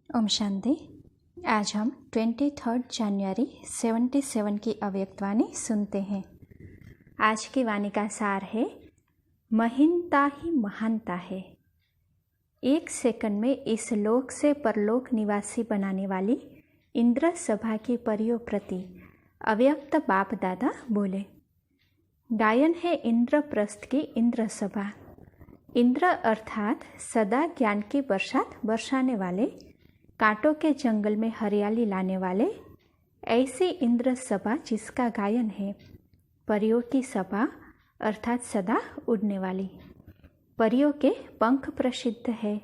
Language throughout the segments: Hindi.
ओम शांति। आज हम 23 जनवरी 77 की अव्यक्त वाणी सुनते हैं। आज की वाणी का सार है, महीनता ही महानता है। एक सेकंड में इस लोक से परलोक निवासी बनाने वाली इंद्र सभा की परियों प्रति अव्यक्त बाप दादा बोले। गायन है इंद्रप्रस्थ की इंद्र सभा। इंद्र अर्थात सदा ज्ञान की बरसात बरसाने वाले, कांटों के जंगल में हरियाली लाने वाले, ऐसी इंद्र सभा जिसका गायन है। परियों की सभा अर्थात सदा उड़ने वाली। परियों के पंख प्रसिद्ध है।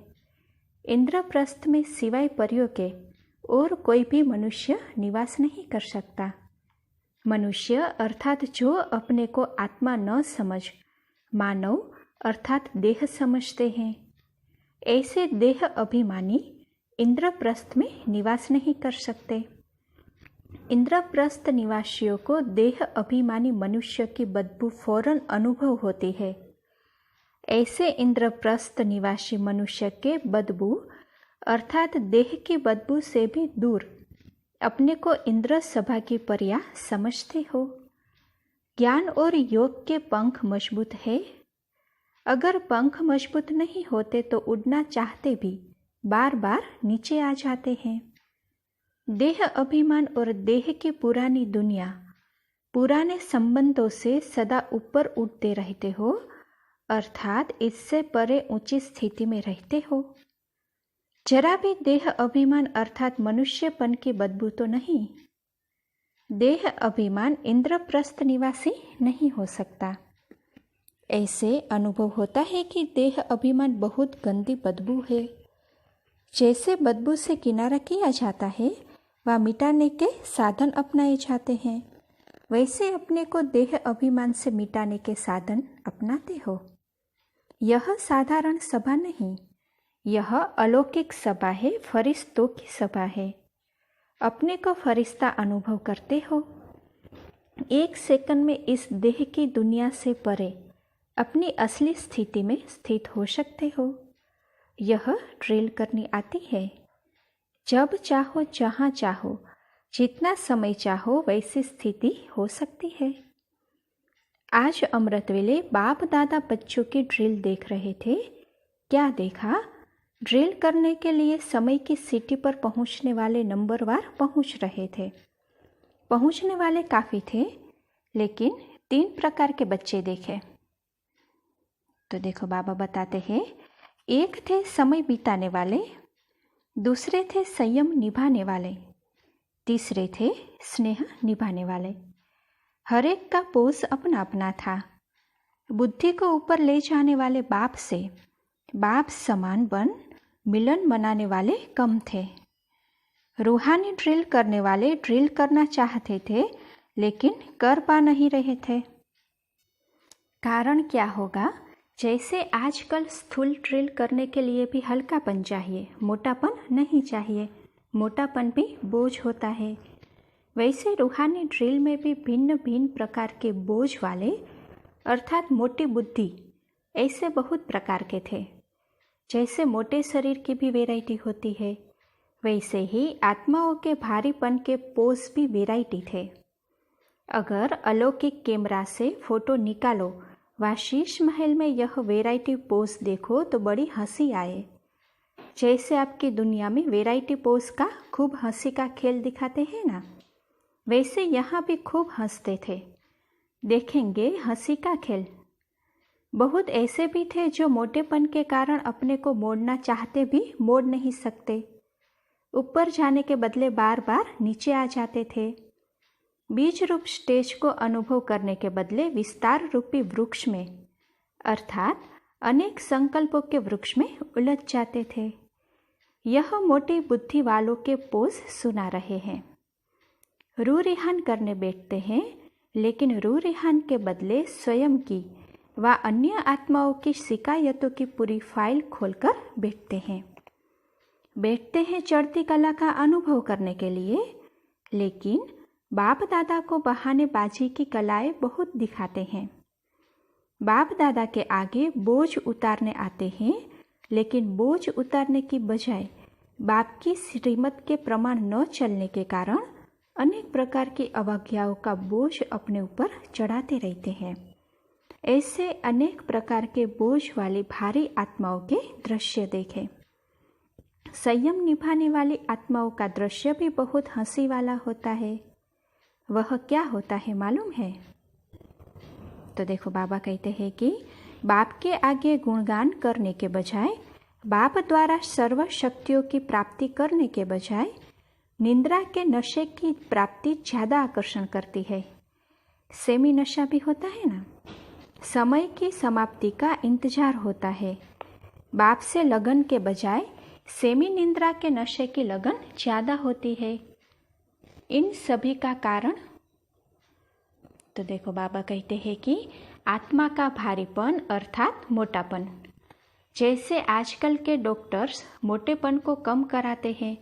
इंद्रप्रस्थ में सिवाय परियों के और कोई भी मनुष्य निवास नहीं कर सकता। मनुष्य अर्थात जो अपने को आत्मा न समझ मानव अर्थात देह समझते हैं, ऐसे देह अभिमानी इंद्रप्रस्थ में निवास नहीं कर सकते। इंद्रप्रस्थ निवासियों को देह अभिमानी मनुष्य की बदबू फौरन अनुभव होती है। ऐसे इंद्रप्रस्थ निवासी मनुष्य के बदबू अर्थात देह की बदबू से भी दूर अपने को इंद्र सभा की परिया समझते हो। ज्ञान और योग के पंख मजबूत है। अगर पंख मजबूत नहीं होते तो उड़ना चाहते भी बार बार नीचे आ जाते हैं। देह अभिमान और देह की पुरानी दुनिया, पुराने संबंधों से सदा ऊपर उठते रहते हो, अर्थात इससे परे ऊंची स्थिति में रहते हो। जरा भी देह अभिमान अर्थात मनुष्यपन की बदबू तो नहीं। देह अभिमान इंद्रप्रस्थ निवासी नहीं हो सकता। ऐसे अनुभव होता है कि देह अभिमान बहुत गंदी बदबू है। जैसे बदबू से किनारा किया जाता है व मिटाने के साधन अपनाए जाते हैं, वैसे अपने को देह अभिमान से मिटाने के साधन अपनाते हो। यह साधारण सभा नहीं, यह अलौकिक सभा है, फरिश्तों की सभा है। अपने को फरिश्ता अनुभव करते हो। एक सेकंड में इस देह की दुनिया से परे अपनी असली स्थिति में स्थित हो सकते हो। यह ड्रिल करनी आती है। जब चाहो, जहाँ चाहो, जितना समय चाहो वैसी स्थिति हो सकती है। आज अमृत वेले बाप दादा बच्चों की ड्रिल देख रहे थे। क्या देखा? ड्रिल करने के लिए समय की सीटी पर पहुंचने वाले नंबरवार पहुंच रहे थे। पहुंचने वाले काफ़ी थे, लेकिन 3 प्रकार के बच्चे देखे। तो देखो, बाबा बताते हैं, एक थे समय बिताने वाले, दूसरे थे संयम निभाने वाले, तीसरे थे स्नेह निभाने वाले। हर एक का पोज अपना अपना था। बुद्धि को ऊपर ले जाने वाले बाप से बाप समान बन मिलन बनाने वाले कम थे। रूहानी ड्रिल करने वाले ड्रिल करना चाहते थे, लेकिन कर पा नहीं रहे थे। कारण क्या होगा? जैसे आजकल स्थूल ड्रिल करने के लिए भी हल्कापन चाहिए, मोटापन नहीं चाहिए। मोटापन भी बोझ होता है। वैसे रूहानी ड्रिल में भी भिन्न भिन्न प्रकार के बोझ वाले अर्थात मोटी बुद्धि ऐसे बहुत प्रकार के थे। जैसे मोटे शरीर की भी वैरायटी होती है, वैसे ही आत्माओं के भारीपन के पोज भी वैरायटी थे। अगर अलौकिक कैमरा से फोटो निकालो व शीश महल में यह वैरायटी पोज देखो तो बड़ी हंसी आए। जैसे आपकी दुनिया में वैरायटी पोज का खूब हंसी का खेल दिखाते हैं ना, वैसे यहाँ भी खूब हंसते थे। देखेंगे हंसी का खेल। बहुत ऐसे भी थे जो मोटेपन के कारण अपने को मोड़ना चाहते भी मोड़ नहीं सकते। ऊपर जाने के बदले बार बार नीचे आ जाते थे। बीज रूप स्टेज को अनुभव करने के बदले विस्तार रूपी वृक्ष में अर्थात अनेक संकल्पों के वृक्ष में उलझ जाते थे। यह मोटी बुद्धि वालों के पोज सुना रहे हैं। रू रिहान करने बैठते हैं, लेकिन रू रिहान के बदले स्वयं की व अन्य आत्माओं की शिकायतों की पूरी फाइल खोलकर बैठते हैं चढ़ती कला का अनुभव करने के लिए। लेकिन बाप दादा को बहानेबाजी की कलाएं बहुत दिखाते हैं। बाप दादा के आगे बोझ उतारने आते हैं, लेकिन बोझ उतारने की बजाय बाप की श्रीमत के प्रमाण न चलने के कारण अनेक प्रकार की अवज्ञाओं का बोझ अपने ऊपर चढ़ाते रहते हैं। ऐसे अनेक प्रकार के बोझ वाली भारी आत्माओं के दृश्य देखें। संयम निभाने वाली आत्माओं का दृश्य भी बहुत हंसी वाला होता है। वह क्या होता है मालूम है? तो देखो, बाबा कहते हैं कि बाप के आगे गुणगान करने के बजाय, बाप द्वारा सर्व शक्तियों की प्राप्ति करने के बजाय निंद्रा के नशे की प्राप्ति ज़्यादा आकर्षण करती है। सेमी नशा भी होता है ना। समय की समाप्ति का इंतजार होता है। बाप से लगन के बजाय सेमी निंद्रा के नशे की लगन ज़्यादा होती है। इन सभी का कारण, तो देखो बाबा कहते हैं कि आत्मा का भारीपन अर्थात मोटापन। जैसे आजकल के डॉक्टर्स मोटेपन को कम कराते हैं,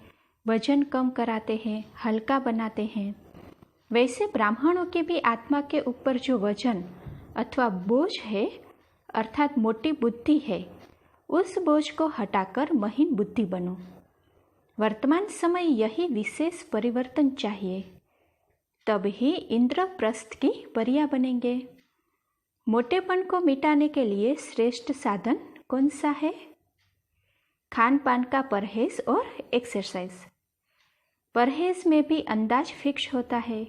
वजन कम कराते हैं, हल्का बनाते हैं, वैसे ब्राह्मणों की भी आत्मा के ऊपर जो वजन अथवा बोझ है अर्थात मोटी बुद्धि है, उस बोझ को हटाकर महीन बुद्धि बनो। वर्तमान समय यही विशेष परिवर्तन चाहिए, तब ही इंद्रप्रस्थ की परियां बनेंगे। मोटेपन को मिटाने के लिए श्रेष्ठ साधन कौन सा है? खान पान का परहेज और एक्सरसाइज। परहेज में भी अंदाज फिक्स होता है,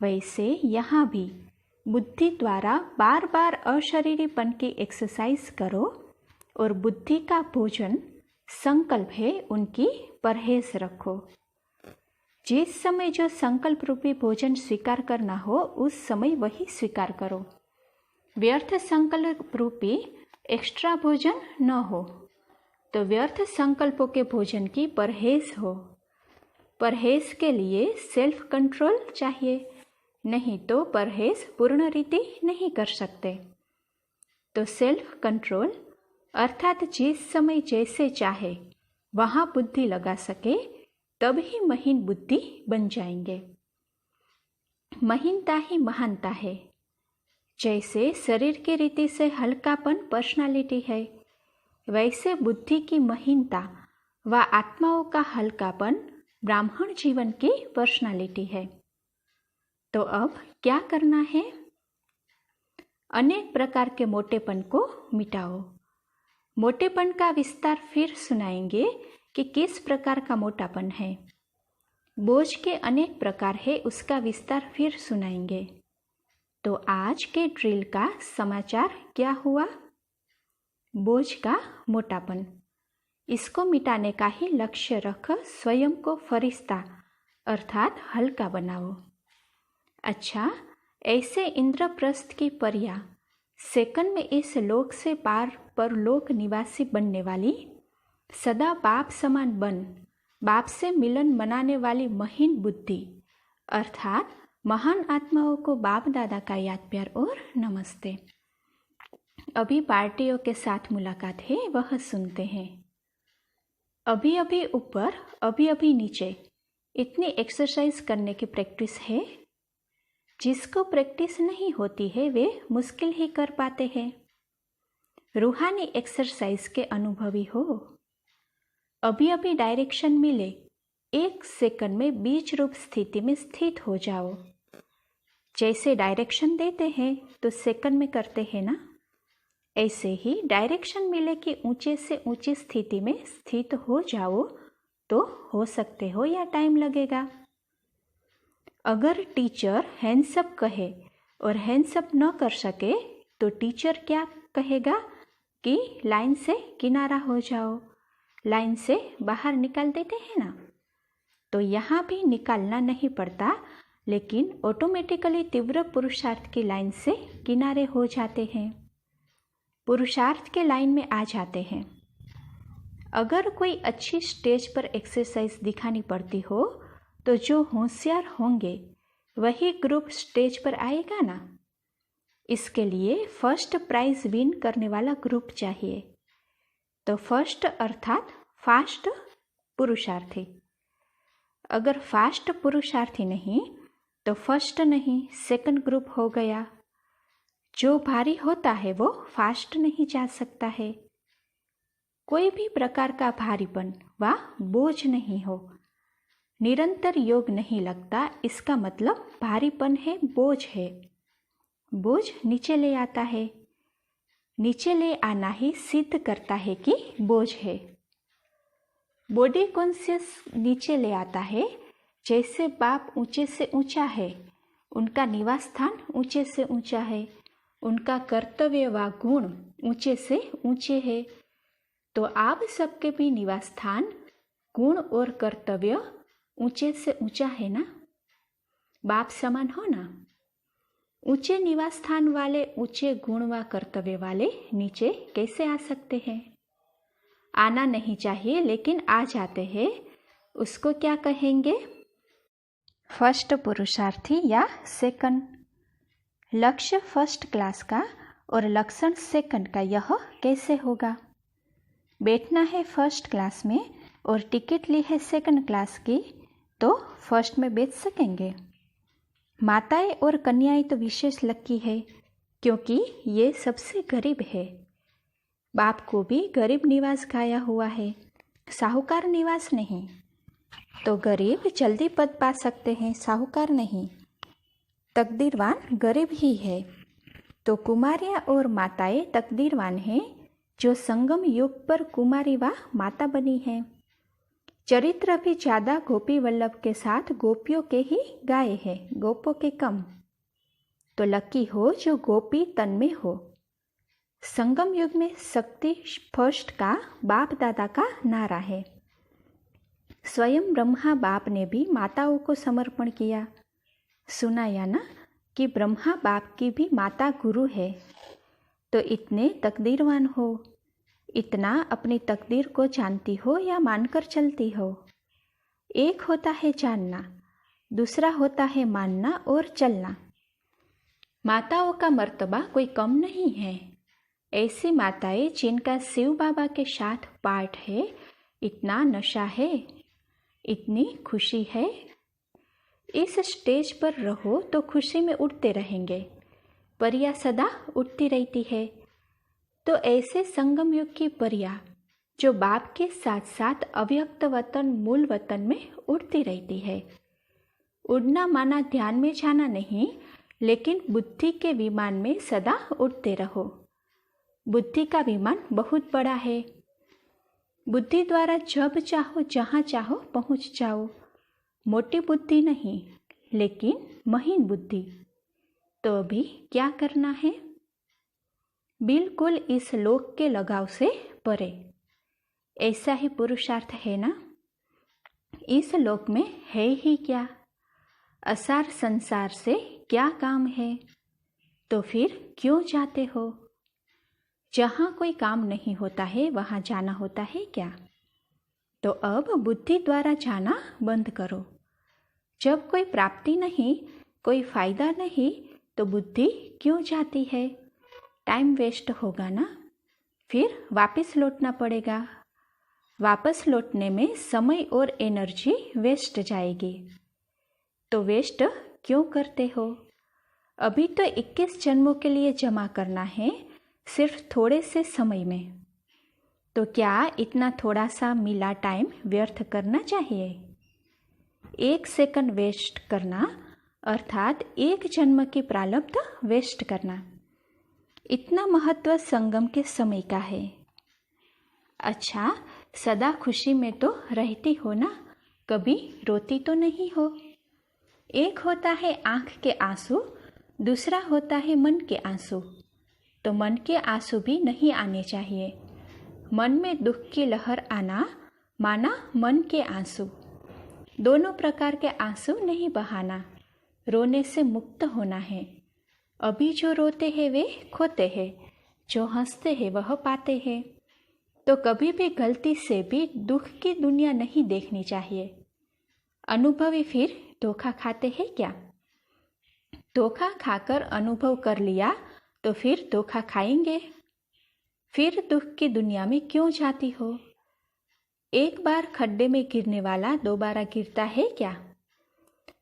वैसे यहाँ भी बुद्धि द्वारा बार बार अशरीरीपन की एक्सरसाइज करो और बुद्धि का भोजन संकल्प है उनकी परहेज रखो। जिस समय जो संकल्प रूपी भोजन स्वीकार करना हो उस समय वही स्वीकार करो। व्यर्थ संकल्प रूपी एक्स्ट्रा भोजन न हो तो व्यर्थ संकल्पों के भोजन की परहेज हो। परहेज के लिए सेल्फ कंट्रोल चाहिए, नहीं तो परहेज पूर्ण रीति नहीं कर सकते। तो सेल्फ कंट्रोल अर्थात जिस समय जैसे चाहे वहाँ बुद्धि लगा सके तब ही महीन बुद्धि बन जाएंगे। महीनता ही महानता है। जैसे शरीर की रीति से हल्कापन पर्सनालिटी है, वैसे बुद्धि की महीनता व आत्माओं का हल्कापन ब्राह्मण जीवन की पर्सनालिटी है। तो अब क्या करना है? अनेक प्रकार के मोटेपन को मिटाओ। मोटेपन का विस्तार फिर सुनाएंगे कि किस प्रकार का मोटापन है। बोझ के अनेक प्रकार है, उसका विस्तार फिर सुनाएंगे। तो आज के ड्रिल का समाचार क्या हुआ? बोझ का मोटापन, इसको मिटाने का ही लक्ष्य रख स्वयं को फरिश्ता अर्थात हल्का बनाओ। अच्छा, ऐसे इंद्रप्रस्थ की परियां सेकंड में इस लोक से पार परलोक निवासी बनने वाली, सदा बाप समान बन बाप से मिलन मनाने वाली महीन बुद्धि अर्थात महान आत्माओं को बाप दादा का याद प्यार और नमस्ते। अभी पार्टियों के साथ मुलाकात है, वह सुनते हैं। अभी अभी ऊपर, अभी अभी नीचे, इतनी एक्सरसाइज करने की प्रैक्टिस है। जिसको प्रैक्टिस नहीं होती है वे मुश्किल ही कर पाते हैं। रूहानी एक्सरसाइज के अनुभवी हो। अभी अभी डायरेक्शन मिले, 1 सेकंड में बीज रूप स्थिति में स्थित हो जाओ। जैसे डायरेक्शन देते हैं तो सेकंड में करते हैं ना, ऐसे ही डायरेक्शन मिले कि ऊंचे से ऊंची स्थिति में स्थित हो जाओ तो हो सकते हो या टाइम लगेगा। अगर टीचर हैंड्सअप कहे और हैंड्सअप न कर सके तो टीचर क्या कहेगा कि लाइन से किनारा हो जाओ, लाइन से बाहर निकाल देते हैं ना। तो यहाँ भी निकालना नहीं पड़ता, लेकिन ऑटोमेटिकली तीव्र पुरुषार्थ की लाइन से किनारे हो जाते हैं, पुरुषार्थ के लाइन में आ जाते हैं। अगर कोई अच्छी स्टेज पर एक्सरसाइज दिखानी पड़ती हो तो जो होशियार होंगे वही ग्रुप स्टेज पर आएगा ना। इसके लिए फर्स्ट प्राइज विन करने वाला ग्रुप चाहिए। तो फर्स्ट अर्थात फास्ट पुरुषार्थी। अगर फास्ट पुरुषार्थी नहीं तो फर्स्ट नहीं, सेकंड ग्रुप हो गया। जो भारी होता है वो फास्ट नहीं जा सकता है। कोई भी प्रकार का भारीपन व बोझ नहीं हो। निरंतर योग नहीं लगता, इसका मतलब भारीपन है, बोझ है। बोझ नीचे ले आता है। नीचे ले आना ही सिद्ध करता है कि बोझ है। बॉडी कॉन्शियस नीचे ले आता है। जैसे बाप ऊंचे से ऊंचा है, उनका निवास स्थान ऊंचे से ऊंचा है, उनका कर्तव्य व गुण ऊंचे से ऊंचे है, तो आप सबके भी निवास स्थान, गुण और कर्तव्य ऊंचे से ऊंचा है ना। बाप समान हो ना। ऊंचे निवास स्थान वाले, ऊंचे गुण व कर्तव्य वाले नीचे कैसे आ सकते हैं? आना नहीं चाहिए लेकिन आ जाते हैं। उसको क्या कहेंगे? फर्स्ट पुरुषार्थी या सेकंड। लक्ष्य फर्स्ट क्लास का और लक्षण सेकंड का, यह कैसे होगा? बैठना है फर्स्ट क्लास में और टिकट ली है सेकंड क्लास की, तो फर्स्ट में बैठ सकेंगे? माताएं और कन्याएं तो विशेष लकी है, क्योंकि ये सबसे गरीब है। बाप को भी गरीब निवास गाया हुआ है, साहूकार निवास नहीं। तो गरीब जल्दी पद पा सकते हैं, साहूकार नहीं। तकदीरवान गरीब ही है। तो कुमारियाँ और माताएं तकदीरवान हैं, जो संगम युग पर कुमारी व माता बनी है। चरित्र भी ज़्यादा गोपी वल्लभ के साथ गोपियों के ही गाए हैं, गोपों के कम। तो लकी हो जो गोपी तन में हो। संगम युग में शक्ति फर्स्ट का बाप दादा का नारा है। स्वयं ब्रह्मा बाप ने भी माताओं को समर्पण किया। सुनाया ना कि ब्रह्मा बाप की भी माता गुरु है। तो इतने तकदीरवान हो, इतना अपनी तकदीर को जानती हो या मानकर चलती हो। एक होता है जानना, दूसरा होता है मानना और चलना। माताओं का मर्तबा कोई कम नहीं है। ऐसी माताएं जिनका शिव बाबा के साथ पाठ है, इतना नशा है, इतनी खुशी है। इस स्टेज पर रहो तो खुशी में उड़ते रहेंगे। परियां सदा उड़ती रहती है। तो ऐसे संगम युग की परियां जो बाप के साथ साथ अव्यक्त वतन, मूल वतन में उड़ती रहती है। उड़ना माना ध्यान में जाना नहीं, लेकिन बुद्धि के विमान में सदा उड़ते रहो। बुद्धि का विमान बहुत बड़ा है। बुद्धि द्वारा जब चाहो जहाँ चाहो पहुँच जाओ। मोटी बुद्धि नहीं, लेकिन महीन बुद्धि। तो अभी क्या करना है? बिल्कुल इस लोक के लगाव से परे। ऐसा ही पुरुषार्थ है ना। इस लोक में है ही क्या? असार संसार से क्या काम है? तो फिर क्यों जाते हो? जहाँ कोई काम नहीं होता है वहाँ जाना होता है क्या? तो अब बुद्धि द्वारा जाना बंद करो। जब कोई प्राप्ति नहीं, कोई फायदा नहीं, तो बुद्धि क्यों जाती है? टाइम वेस्ट होगा ना। फिर वापस लौटना पड़ेगा। वापस लौटने में समय और एनर्जी वेस्ट जाएगी। तो वेस्ट क्यों करते हो? अभी तो 21 जन्मों के लिए जमा करना है, सिर्फ थोड़े से समय में। तो क्या इतना थोड़ा सा मिला टाइम व्यर्थ करना चाहिए? 1 सेकंड वेस्ट करना अर्थात 1 जन्म की प्रारब्ध वेस्ट करना। इतना महत्व संगम के समय का है। अच्छा, सदा खुशी में तो रहती हो ना, कभी रोती तो नहीं हो। एक होता है आँख के आंसू, दूसरा होता है मन के आंसू। तो मन के आंसू भी नहीं आने चाहिए। मन में दुख की लहर आना माना मन के आंसू। दोनों प्रकार के आंसू नहीं बहाना। रोने से मुक्त होना है। अभी जो रोते हैं वे खोते हैं, जो हंसते हैं वह पाते हैं। तो कभी भी गलती से भी दुख की दुनिया नहीं देखनी चाहिए। अनुभवी फिर धोखा खाते हैं क्या? धोखा खाकर अनुभव कर लिया तो फिर धोखा खाएंगे। फिर दुख की दुनिया में क्यों जाती हो? एक बार खड्डे में गिरने वाला दोबारा गिरता है क्या?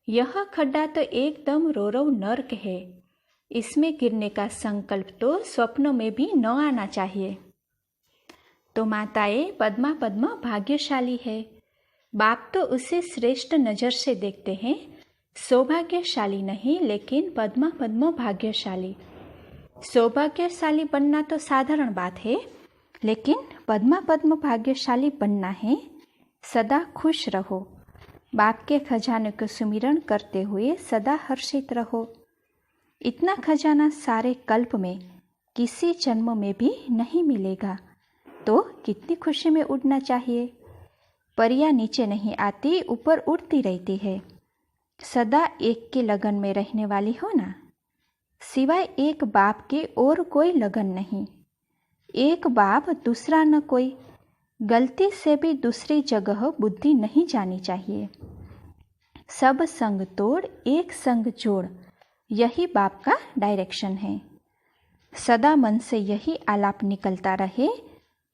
यह खड्डा तो एकदम रोरव नर्क है। इसमें गिरने का संकल्प तो स्वप्नों में भी न आना चाहिए। तो माताए पद्मा भाग्यशाली है। बाप तो उसे श्रेष्ठ नज़र से देखते हैं, सौभाग्यशाली नहीं लेकिन पद्मा भाग्यशाली। सौभाग्यशाली बनना तो साधारण बात है, लेकिन पद्मा भाग्यशाली बनना है। सदा खुश रहो, बाप के खजाने को सुमिरन करते हुए सदा हर्षित रहो। इतना खजाना सारे कल्प में किसी जन्म में भी नहीं मिलेगा, तो कितनी खुशी में उड़ना चाहिए। परियां नीचे नहीं आती, ऊपर उड़ती रहती है। सदा एक के लगन में रहने वाली हो ना, सिवाय एक बाप के और कोई लगन नहीं। एक बाप दूसरा न कोई, गलती से भी दूसरी जगह बुद्धि नहीं जानी चाहिए। सब संग तोड़ एक संग जोड़, यही बाप का डायरेक्शन है। सदा मन से यही आलाप निकलता रहे,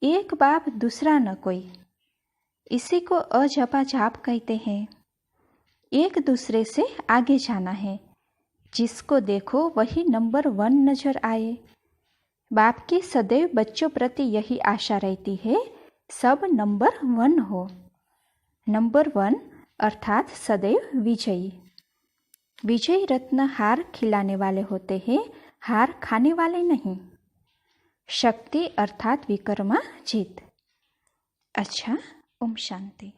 एक बाप दूसरा न कोई। इसी को अजपा जाप कहते हैं। एक दूसरे से आगे जाना है, जिसको देखो वही नंबर 1 नजर आए। बाप की सदैव बच्चों प्रति यही आशा रहती है, सब नंबर 1 हो। नंबर 1 अर्थात सदैव विजयी। विजयी रत्न हार खिलाने वाले होते हैं, हार खाने वाले नहीं। शक्ति अर्थात विकर्मा जीत। अच्छा, ओम शांति।